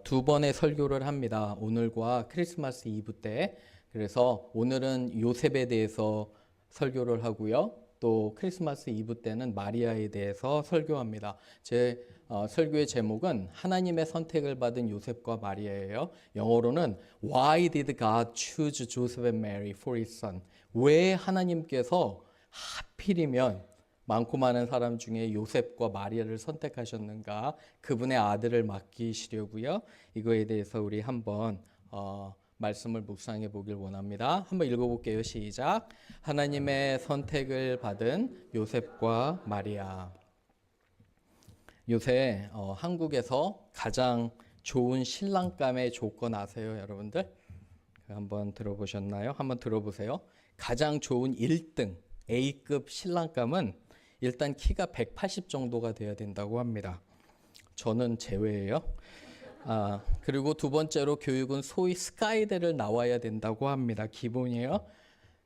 두 번의 설교를 합니다. 오늘과 크리스마스 이브 때. 그래서 오늘은 요셉에 대해서 설교를 하고요. 또 크리스마스 이브 때는 마리아에 대해서 설교합니다. 제 설교의 제목은 하나님의 선택을 받은 요셉과 마리아예요. 영어로는 Why did God choose Joseph and Mary for his son? 왜 하나님께서 하필이면 많고 많은 사람 중에 요셉과 마리아를 선택하셨는가? 그분의 아들을 맡기시려고요. 이거에 대해서 우리 한번 말씀을 묵상해 보길 원합니다. 한번 읽어볼게요. 시작. 하나님의 선택을 받은 요셉과 마리아. 요새 한국에서 가장 좋은 신랑감의 조건 아세요, 여러분들? 한번 들어보셨나요? 한번 들어보세요. 가장 좋은 1등 A급 신랑감은 일단 키가 180 정도가 돼야 된다고 합니다. 저는 제외예요. 그리고 두 번째로 교육은 소위 스카이대를 나와야 된다고 합니다. 기본이에요.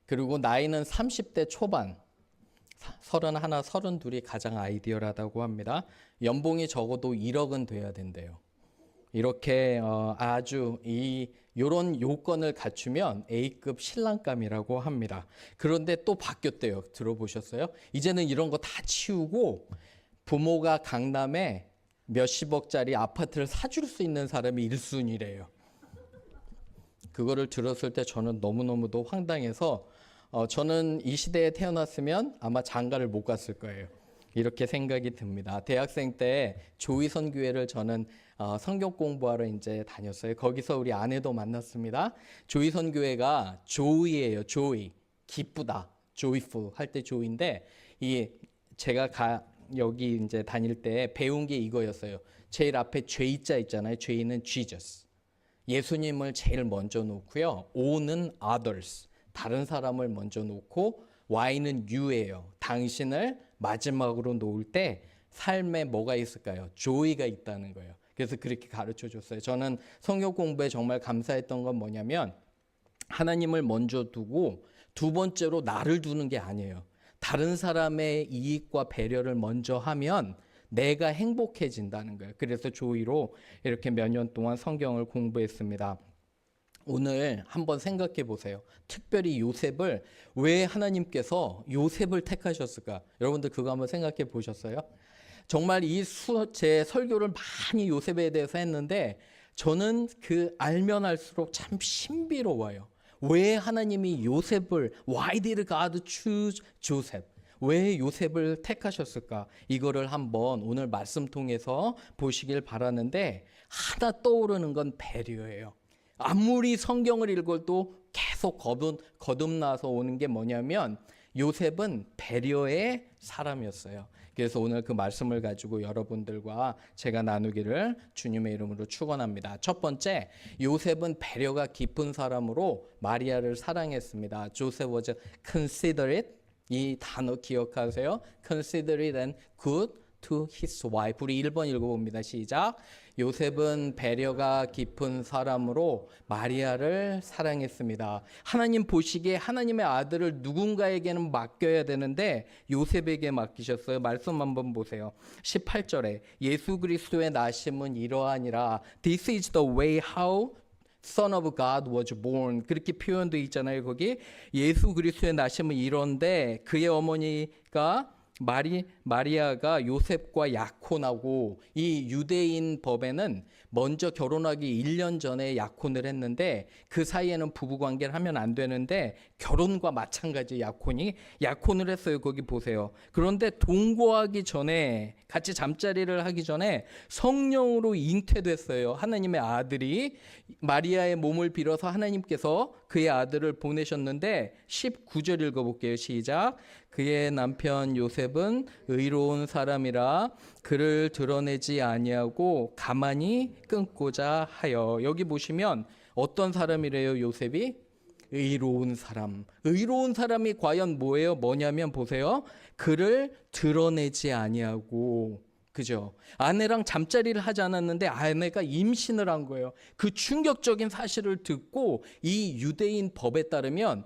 그리고 나이는 30대 초반, 31, 32이 가장 아이디얼하다고 합니다. 연봉이 적어도 1억은 돼야 된대요. 이렇게 아주 이런 요건을 갖추면 A급 신랑감이라고 합니다. 그런데 또 바뀌었대요. 들어보셨어요? 이제는 이런 거 다 치우고 부모가 강남에 몇십억짜리 아파트를 사줄 수 있는 사람이 1순위래요. 그거를 들었을 때 저는 너무너무도 황당해서 저는 이 시대에 태어났으면 아마 장가를 못 갔을 거예요. 이렇게 생각이 듭니다. 대학생 때 조이선 교회를 저는 성경 공부하러 이제 다녔어요. 거기서 우리 아내도 만났습니다. 조이선 교회가 조이예요. 조이. 기쁘다. joyful 할 때 조이인데 제가 여기 이제 다닐 때 배운 게 이거였어요. 제일 앞에 죄자 있잖아요. 죄는 Jesus. 예수님을 제일 먼저 놓고요. O는 others. 다른 사람을 먼저 놓고 Y는 you예요. 당신을 마지막으로 놓을 때 삶에 뭐가 있을까요? joy가 있다는 거예요. 그래서 그렇게 가르쳐 줬어요. 저는 성경 공부에 정말 감사했던 건 뭐냐면 하나님을 먼저 두고 두 번째로 나를 두는 게 아니에요. 다른 사람의 이익과 배려를 먼저 하면 내가 행복해진다는 거예요. 그래서 조이로 이렇게 몇 년 동안 성경을 공부했습니다. 오늘 한번 생각해 보세요. 특별히 요셉을 왜 하나님께서 요셉을 택하셨을까? 여러분들 그거 한번 생각해 보셨어요? 정말 제 설교를 많이 요셉에 대해서 했는데 저는 알면 알수록 참 신비로워요. 왜 하나님이 요셉을 Why did God choose Joseph? 왜 요셉을 택하셨을까? 이거를 한번 오늘 말씀 통해서 보시길 바라는데 하나 떠오르는 건 배려예요. 아무리 성경을 읽어도 계속 거듭나서 오는 게 뭐냐면 요셉은 배려의 사람이었어요. 그래서 오늘 그 말씀을 가지고 여러분들과 제가 나누기를 주님의 이름으로 축원합니다. 첫 번째, 요셉은 배려가 깊은 사람으로 마리아를 사랑했습니다. Joseph was considerate. 이 단어 기억하세요. Considerate and good to his wife. 우리 1번 읽어봅니다. 시작. 요셉은 배려가 깊은 사람으로 마리아를 사랑했습니다. 하나님 보시기에 하나님의 아들을 누군가에게는 맡겨야 되는데 요셉에게 맡기셨어요. 말씀 한번 보세요. 18절에 예수 그리스도의 나심은 이러하니라. This is the way how Son of God was born. 그렇게 표현되어 있잖아요. 거기 예수 그리스도의 나심은 이런데 그의 어머니가 마리아가 요셉과 약혼하고 이 유대인 법에는 먼저 결혼하기 1년 전에 약혼을 했는데 그 사이에는 부부관계를 하면 안 되는데 결혼과 마찬가지 약혼을 했어요. 거기 보세요. 그런데 동거하기 전에 같이 잠자리를 하기 전에 성령으로 잉태됐어요. 하나님의 아들이 마리아의 몸을 빌어서 하나님께서 그의 아들을 보내셨는데 19절 읽어볼게요. 시작. 그의 남편 요셉은 의로운 사람이라 그를 드러내지 아니하고 가만히 끊고자 하여. 여기 보시면 어떤 사람이래요, 요셉이? 의로운 사람. 의로운 사람이 과연 뭐냐면 보세요. 그를 드러내지 아니하고. 그죠? 아내랑 잠자리를 하지 않았는데 아내가 임신을 한 거예요. 그 충격적인 사실을 듣고 이 유대인 법에 따르면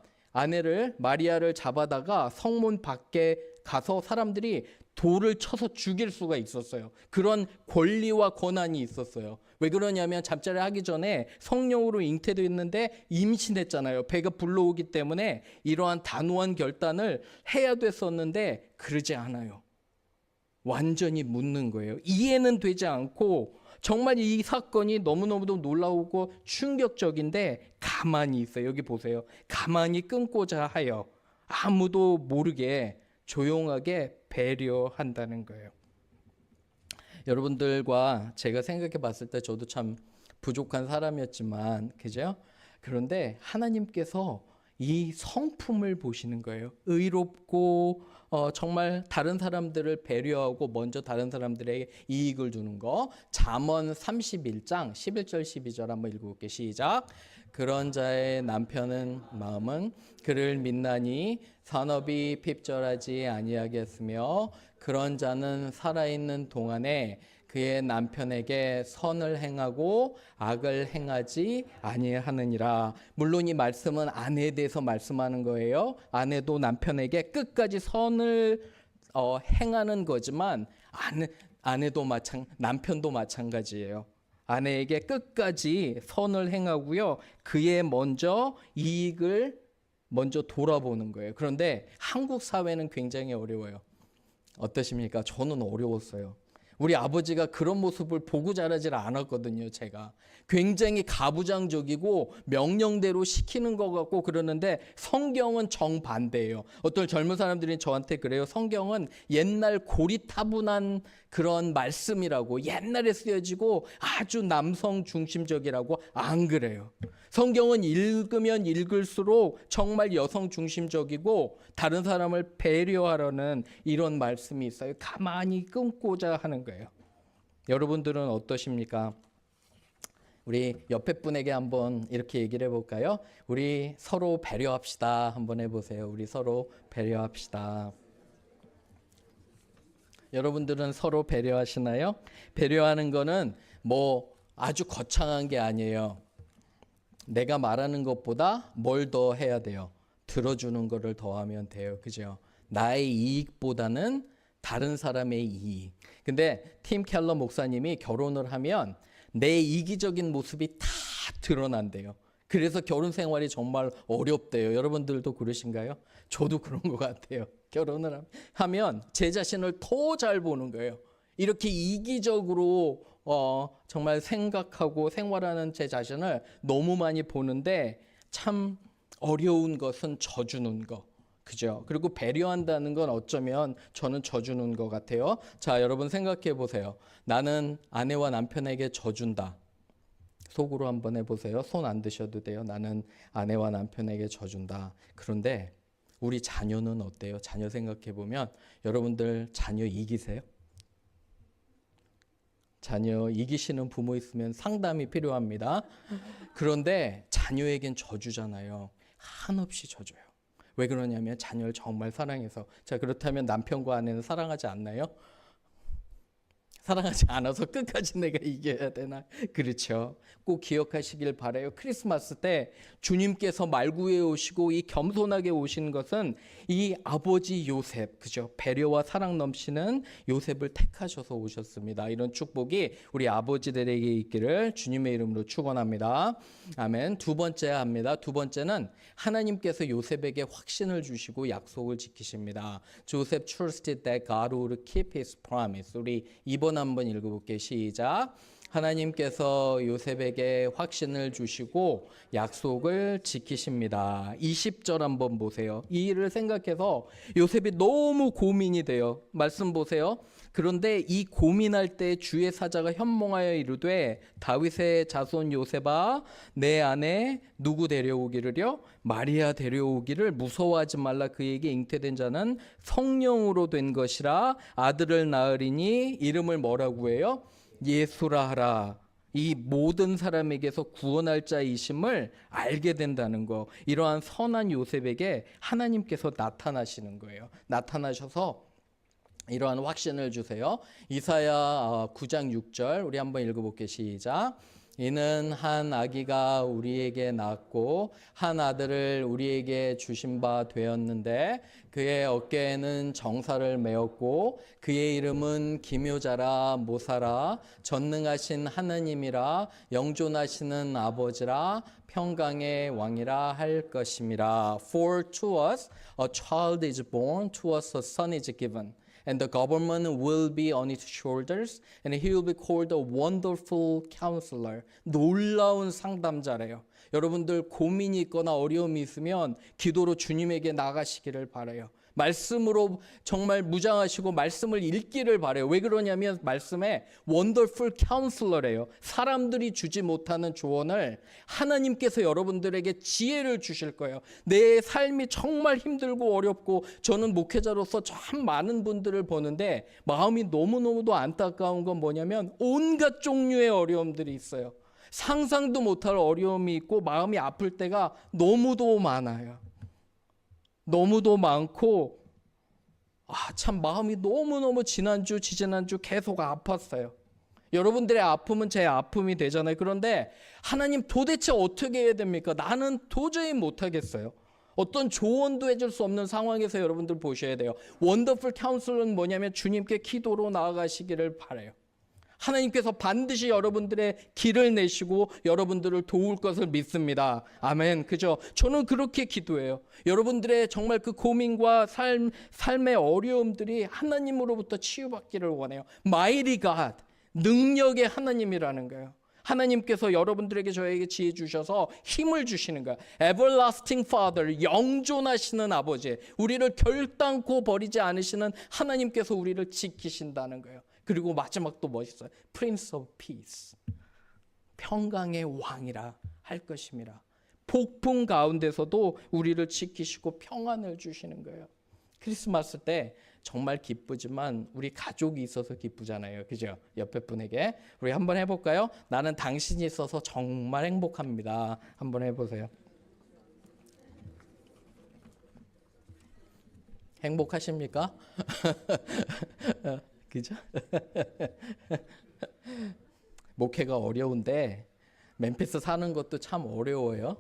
마리아를 잡아다가 성문 밖에 가서 사람들이 돌을 쳐서 죽일 수가 있었어요. 그런 권리와 권한이 있었어요. 왜 그러냐면 잠자리 하기 전에 성령으로 잉태됐는데 임신했잖아요. 배가 불러오기 때문에 이러한 단호한 결단을 해야 됐었는데 그러지 않아요. 완전히 묻는 거예요. 이해는 되지 않고 정말 이 사건이 너무너무도 놀라우고 충격적인데 가만히 있어요. 여기 보세요. 가만히 끊고자 하여 아무도 모르게 조용하게 배려한다는 거예요. 여러분들과 제가 생각해 봤을 때 저도 참 부족한 사람이었지만, 그죠? 그런데 하나님께서 이 성품을 보시는 거예요. 의롭고 정말 다른 사람들을 배려하고 먼저 다른 사람들에게 이익을 주는 거. 잠언 31장 11절 12절 한번 읽어볼게요. 시작. 그런 자의 남편은 마음은 그를 믿나니 산업이 핍절하지 아니하겠으며 그런 자는 살아있는 동안에 그의 남편에게 선을 행하고 악을 행하지 아니하느니라. 물론 이 말씀은 아내에 대해서 말씀하는 거예요. 아내도 남편에게 끝까지 선을 행하는 거지만 아내도 남편도 마찬가지예요. 아내에게 끝까지 선을 행하고요. 그의 먼저 이익을 먼저 돌아보는 거예요. 그런데 한국 사회는 굉장히 어려워요. 어떠십니까? 저는 어려웠어요. 우리 아버지가 그런 모습을 보고 자라질 않았거든요. 제가 굉장히 가부장적이고 명령대로 시키는 것 같고 그러는데 성경은 정반대예요. 어떤 젊은 사람들이 저한테 그래요. 성경은 옛날 고리타분한 그런 말씀이라고, 옛날에 쓰여지고 아주 남성 중심적이라고. 안 그래요. 성경은 읽으면 읽을수록 정말 여성 중심적이고 다른 사람을 배려하려는 이런 말씀이 있어요. 가만히 끊고자 하는 거예요. 여러분들은 어떠십니까? 우리 옆에 분에게 한번 이렇게 얘기를 해볼까요? 우리 서로 배려합시다. 한번 해보세요. 우리 서로 배려합시다. 여러분들은 서로 배려하시나요? 배려하는 거는 뭐 아주 거창한 게 아니에요. 내가 말하는 것보다 뭘 더 해야 돼요? 들어주는 거를 더 하면 돼요. 그죠? 나의 이익보다는 다른 사람의 이익. 근데 팀 켈러 목사님이 결혼을 하면 내 이기적인 모습이 다 드러난대요. 그래서 결혼 생활이 정말 어렵대요. 여러분들도 그러신가요? 저도 그런 것 같아요. 결혼을 하면 제 자신을 더 잘 보는 거예요. 이렇게 이기적으로 정말 생각하고 생활하는 제 자신을 너무 많이 보는데 참 어려운 것은 져주는 거. 그죠? 그리고 배려한다는 건 어쩌면 저는 져주는 것 같아요. 자, 여러분 생각해 보세요. 나는 아내와 남편에게 져준다. 속으로 한번 해보세요. 손 안 드셔도 돼요. 나는 아내와 남편에게 져준다. 그런데 우리 자녀는 어때요? 자녀 생각해 보면 여러분들 자녀 이기세요? 자녀 이기시는 부모 있으면 상담이 필요합니다. 그런데 자녀에겐 져주잖아요. 한없이 져줘요. 왜 그러냐면 자녀를 정말 사랑해서. 자, 그렇다면 남편과 아내는 사랑하지 않나요? 사랑하지 않아서 끝까지 내가 이겨야 되나? 그렇죠. 꼭 기억하시길 바라요. 크리스마스 때 주님께서 말구에 오시고 이 겸손하게 오신 것은 이 아버지 요셉, 그죠? 배려와 사랑 넘치는 요셉을 택하셔서 오셨습니다. 이런 축복이 우리 아버지들에게 있기를 주님의 이름으로 축원합니다. 아멘. 두 번째 합니다. 두 번째는 하나님께서 요셉에게 확신을 주시고 약속을 지키십니다. Joseph trusted that God would keep his promise. 우리 이번 한번 읽어볼게요. 시작. 하나님께서 요셉에게 확신을 주시고 약속을 지키십니다. 20절 한번 보세요. 이 일을 생각해서 요셉이 너무 고민이 돼요. 말씀 보세요. 그런데 이 고민할 때 주의 사자가 현몽하여 이르되 다윗의 자손 요셉아 내 안에 누구 데려오기를요? 마리아 데려오기를 무서워하지 말라. 그에게 잉태된 자는 성령으로 된 것이라. 아들을 낳으리니 이름을 뭐라고 해요? 예수라 하라. 이 모든 사람에게서 구원할 자이심을 알게 된다는 거. 이러한 선한 요셉에게 하나님께서 나타나시는 거예요. 나타나셔서 이러한 확신을 주세요. 이사야 9장 6절 우리 한번 읽어볼게요. 시작. 이는 한 아기가 우리에게 낳았고 한 아들을 우리에게 주신 바 되었는데 그의 어깨에는 정사를 메었고 그의 이름은 기묘자라 모사라 전능하신 하느님이라 영존하시는 아버지라 평강의 왕이라 할 것임이라. For to us a child is born, to us a son is given. And the government will be on its shoulders, and he will be called a wonderful counselor. 놀라운 상담자래요. 여러분들 고민이 있거나 어려움이 있으면 기도로 주님에게 나가시기를 바라요. 말씀으로 정말 무장하시고 말씀을 읽기를 바라요. 왜 그러냐면 말씀에 원더풀 카운슬러래요. 사람들이 주지 못하는 조언을 하나님께서 여러분들에게 지혜를 주실 거예요. 내 삶이 정말 힘들고 어렵고 저는 목회자로서 참 많은 분들을 보는데 마음이 너무너무도 안타까운 건 뭐냐면 온갖 종류의 어려움들이 있어요. 상상도 못할 어려움이 있고 마음이 아플 때가 너무도 많아요. 너무도 많고 참 마음이 너무너무 지난주 지지난주 계속 아팠어요. 여러분들의 아픔은 제 아픔이 되잖아요. 그런데 하나님 도대체 어떻게 해야 됩니까? 나는 도저히 못하겠어요. 어떤 조언도 해줄 수 없는 상황에서 여러분들 보셔야 돼요. 원더풀 카운슬은 뭐냐면 주님께 기도로 나아가시기를 바라요. 하나님께서 반드시 여러분들의 길을 내시고 여러분들을 도울 것을 믿습니다. 아멘. 그죠? 저는 그렇게 기도해요. 여러분들의 정말 그 고민과 삶의 어려움들이 하나님으로부터 치유받기를 원해요. Mighty God, 능력의 하나님이라는 거예요. 하나님께서 여러분들에게 저에게 지혜 주셔서 힘을 주시는 거예요. Everlasting Father, 영존하시는 아버지, 우리를 결단코 버리지 않으시는 하나님께서 우리를 지키신다는 거예요. 그리고 마지막 또 멋있어요. Prince of Peace, 평강의 왕이라 할 것입니다. 폭풍 가운데서도 우리를 지키시고 평안을 주시는 거예요. 크리스마스 때 정말 기쁘지만 우리 가족이 있어서 기쁘잖아요. 그죠? 옆에 분에게 우리 한번 해볼까요? 나는 당신이 있어서 정말 행복합니다. 한번 해보세요. 행복하십니까? 그죠? 목회가 어려운데 멤피스 사는 것도 참 어려워요.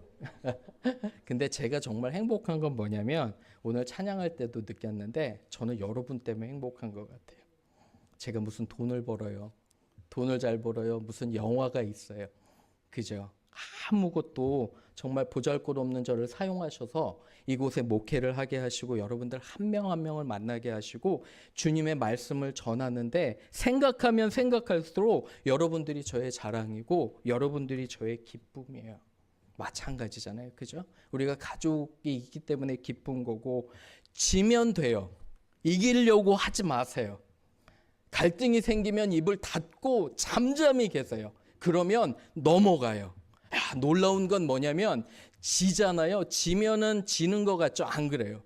근데 제가 정말 행복한 건 뭐냐면 오늘 찬양할 때도 느꼈는데 저는 여러분 때문에 행복한 것 같아요. 제가 무슨 돈을 벌어요. 돈을 잘 벌어요. 무슨 영화가 있어요. 그죠? 아무것도 정말 보잘것없는 저를 사용하셔서 이곳에 목회를 하게 하시고 여러분들 한 명 한 명을 만나게 하시고 주님의 말씀을 전하는데 생각하면 생각할수록 여러분들이 저의 자랑이고 여러분들이 저의 기쁨이에요. 마찬가지잖아요. 그죠? 우리가 가족이 있기 때문에 기쁜 거고 지면 돼요. 이기려고 하지 마세요. 갈등이 생기면 입을 닫고 잠잠히 계세요. 그러면 넘어가요. 놀라운 건 뭐냐면 지잖아요. 지면은 지는 것 같죠? 안 그래요.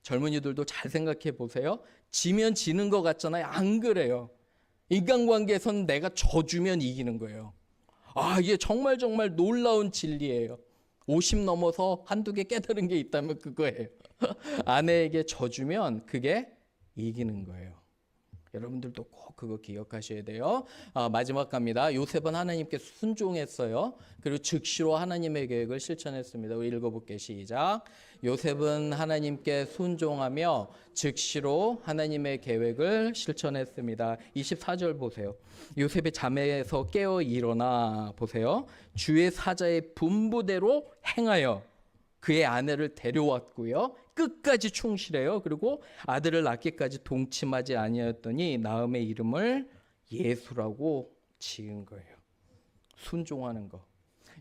젊은이들도 잘 생각해 보세요. 지면 지는 것 같잖아요. 안 그래요. 인간관계에서는 내가 져주면 이기는 거예요. 이게 정말 놀라운 진리예요. 50 넘어서 한두 개 깨달은 게 있다면 그거예요. 아내에게 져주면 그게 이기는 거예요. 여러분들도 꼭 그거 기억하셔야 돼요. 마지막 갑니다. 요셉은 하나님께 순종했어요. 그리고 즉시로 하나님의 계획을 실천했습니다. 우리 읽어볼게요. 시작. 요셉은 하나님께 순종하며 즉시로 하나님의 계획을 실천했습니다. 24절 보세요. 요셉의 잠에서 깨어 일어나 보세요. 주의 사자의 분부대로 행하여 그의 아내를 데려왔고요. 끝까지 충실해요. 그리고 아들을 낳기까지 동침하지 아니하였더니 나음의 이름을 예수라고 지은 거예요. 순종하는 거.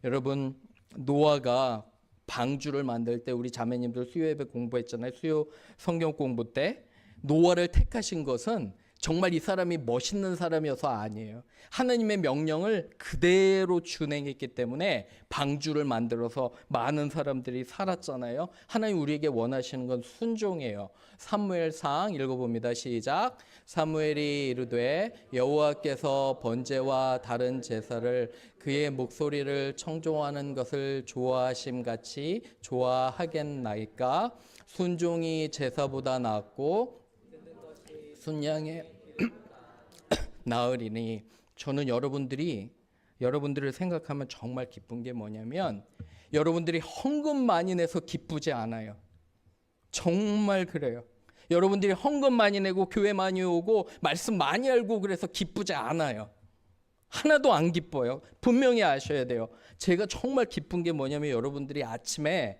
여러분 노아가 방주를 만들 때 우리 자매님들 수요 예배 공부했잖아요. 수요 성경 공부 때 노아를 택하신 것은 정말 이 사람이 멋있는 사람이어서 아니에요. 하나님의 명령을 그대로 준행했기 때문에 방주를 만들어서 많은 사람들이 살았잖아요. 하나님 우리에게 원하시는 건 순종이에요. 사무엘상 읽어봅니다. 시작. 사무엘이 이르되 여호와께서 번제와 다른 제사를 그의 목소리를 청종하는 것을 좋아하심 같이 좋아하겠나이까. 순종이 제사보다 낫고 순양의 나으리니. 저는 여러분들이 여러분들을 생각하면 정말 기쁜 게 뭐냐면 여러분들이 헌금 많이 내서 기쁘지 않아요. 정말 그래요. 여러분들이 헌금 많이 내고 교회 많이 오고 말씀 많이 알고 그래서 기쁘지 않아요. 하나도 안 기뻐요. 분명히 아셔야 돼요. 제가 정말 기쁜 게 뭐냐면 여러분들이 아침에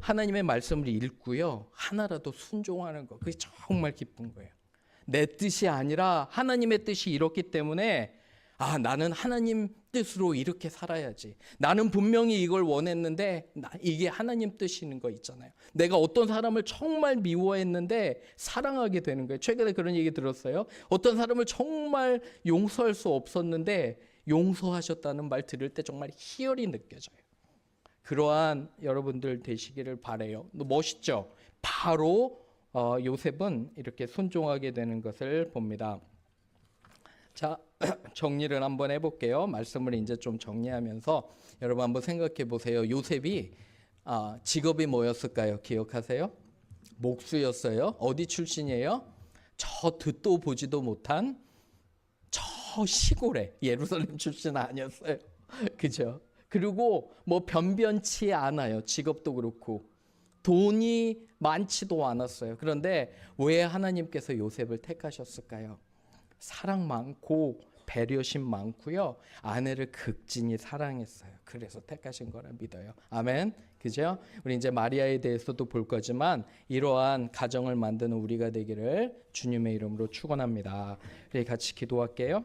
하나님의 말씀을 읽고요. 하나라도 순종하는 거. 그게 정말 기쁜 거예요. 내 뜻이 아니라 하나님의 뜻이 이렇기 때문에 나는 하나님 뜻으로 이렇게 살아야지. 나는 분명히 이걸 원했는데 이게 하나님 뜻인 거 있잖아요. 내가 어떤 사람을 정말 미워했는데 사랑하게 되는 거예요. 최근에 그런 얘기 들었어요. 어떤 사람을 정말 용서할 수 없었는데 용서하셨다는 말 들을 때 정말 희열이 느껴져요. 그러한 여러분들 되시기를 바라요. 멋있죠? 바로 요셉은 이렇게 순종하게 되는 것을 봅니다. 자, 정리를 한번 해볼게요. 말씀을 이제 좀 정리하면서 여러분 한번 생각해 보세요. 요셉이 직업이 뭐였을까요? 기억하세요? 목수였어요. 어디 출신이에요? 저 듣도 보지도 못한 저 시골에 예루살렘 출신 아니었어요. 그죠? 그리고 뭐 변변치 않아요. 직업도 그렇고 돈이 많지도 않았어요. 그런데 왜 하나님께서 요셉을 택하셨을까요? 사랑 많고 배려심 많고요. 아내를 극진히 사랑했어요. 그래서 택하신 거라 믿어요. 아멘. 그죠? 우리 이제 마리아에 대해서도 볼 거지만 이러한 가정을 만드는 우리가 되기를 주님의 이름으로 축원합니다. 우리 같이 기도할게요.